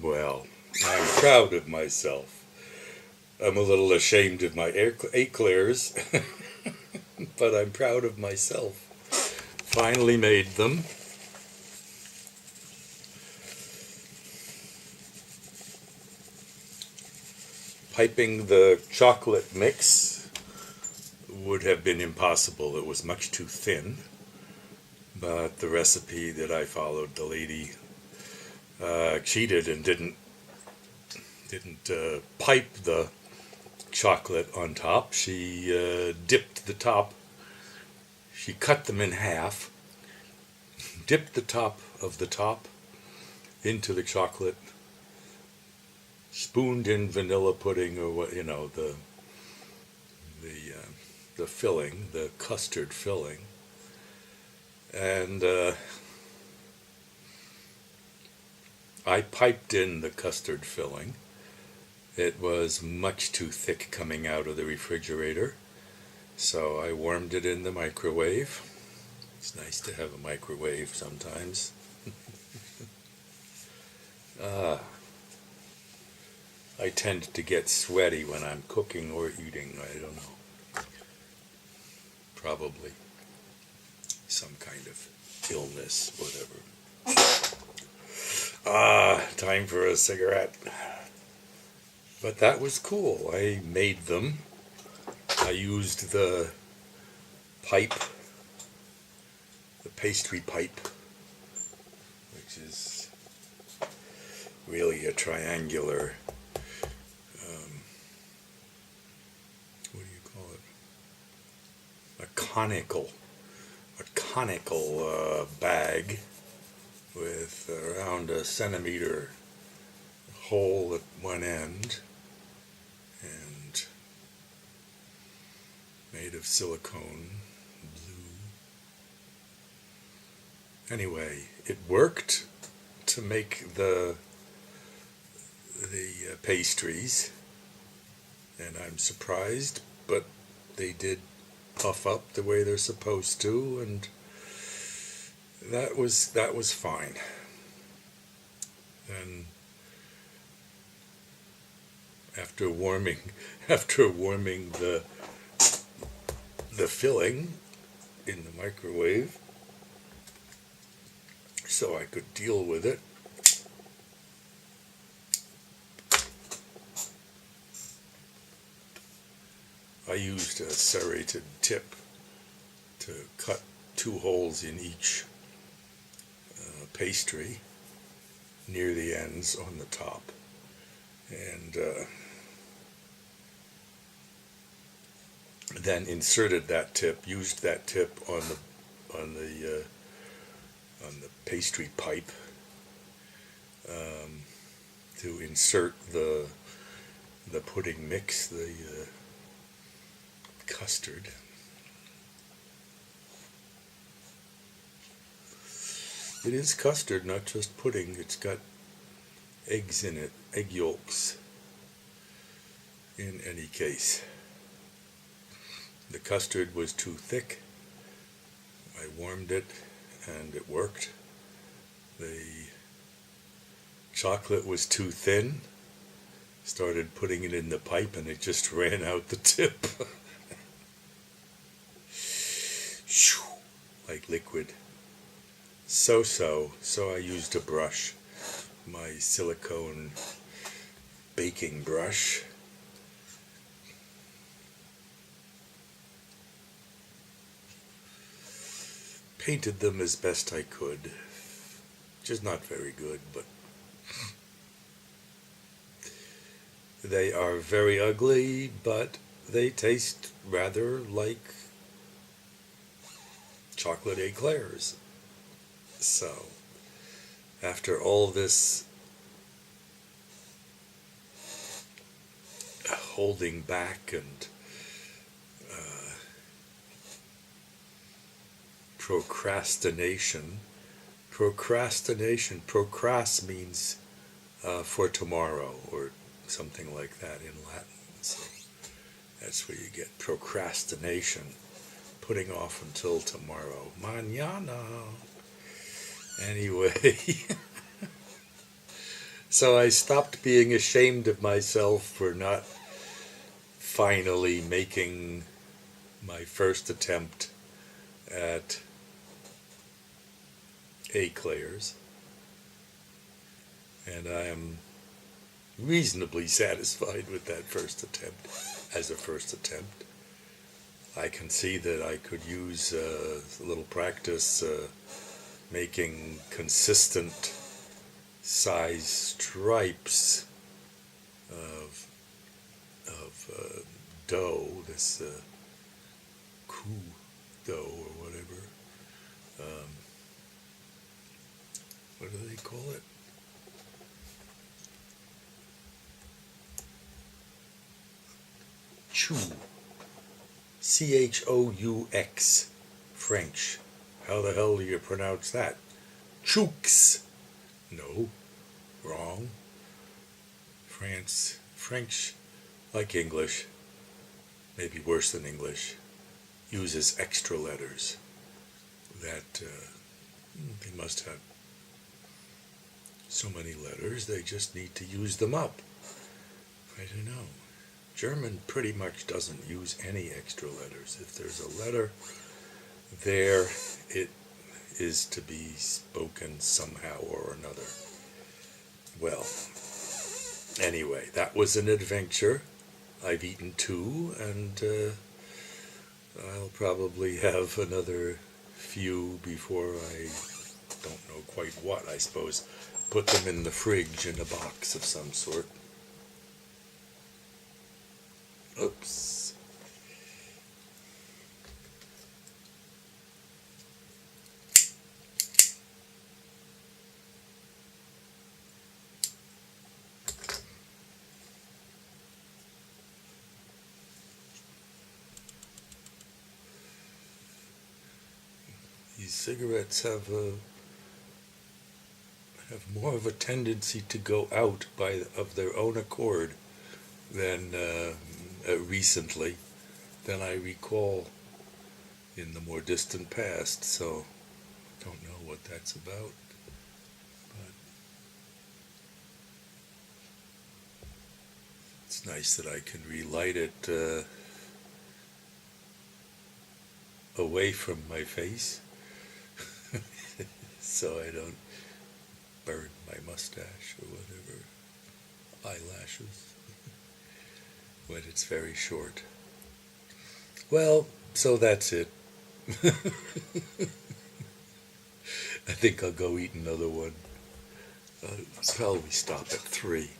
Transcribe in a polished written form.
Well, I'm proud of myself. I'm a little ashamed of my eclairs, but I'm proud of myself. Finally made them. Piping the chocolate mix would have been impossible. It was much too thin. But the recipe that I followed, the lady cheated and didn't pipe the chocolate on top. She dipped the top. She cut them in half, dipped the top of the top into the chocolate, spooned in vanilla pudding or what the filling, the custard filling, and I piped in the custard filling. It was much too thick coming out of the refrigerator, so I warmed it in the microwave. It's nice to have a microwave sometimes. I tend to get sweaty when I'm cooking or eating. I don't know. Probably some kind of illness, whatever. Time for a cigarette. But that was cool. I made them. I used the pipe, the pastry pipe, which is really a triangular, what do you call it? A conical bag with around a centimeter hole at one end and made of silicone blue. Anyway, it worked to make the pastries, and I'm surprised, but they did puff up the way they're supposed to, and that was fine. And after warming the filling in the microwave so I could deal with it, I used a serrated tip to cut 2 holes in each pastry near the ends on the top, and then inserted that tip, used that tip on the pastry pipe to insert the pudding mix, the custard. It is custard, not just pudding. It's got eggs in it, egg yolks. In any case, the custard was too thick. I warmed it and it worked. The chocolate was too thin. Started putting it in the pipe and it just ran out the tip. Like liquid. So I used a brush, my silicone baking brush. Painted them as best I could, which is not very good, but they are very ugly, but they taste rather like chocolate eclairs. So, after all this holding back and procrastination, procrast means for tomorrow or something like that in Latin. So that's where you get procrastination, putting off until tomorrow. Mañana. Anyway, So I stopped being ashamed of myself for not finally making my first attempt at eclairs, and I am reasonably satisfied with that first attempt. As a first attempt, I can see that I could use a little practice making consistent size stripes of dough, this coup dough or whatever. What do they call it? Chou. Chaux. French. How the hell do you pronounce that? Chouks. No. Wrong. French, like English, maybe worse than English, uses extra letters that they must have so many letters, they just need to use them up. I don't know. German pretty much doesn't use any extra letters. If there's a letter there, it is to be spoken somehow or another. Well, anyway, that was an adventure. I've eaten 2, and I'll probably have another few before I don't know quite what, I suppose. Put them in the fridge in a box of some sort. Oops. These cigarettes have more of a tendency to go out of their own accord than recently than I recall in the more distant past. So I don't know what that's about. But it's nice that I can relight it away from my face so I don't burn my mustache or whatever, eyelashes, when it's very short. Well, so that's it. I think I'll go eat another one. I'll probably stop at 3.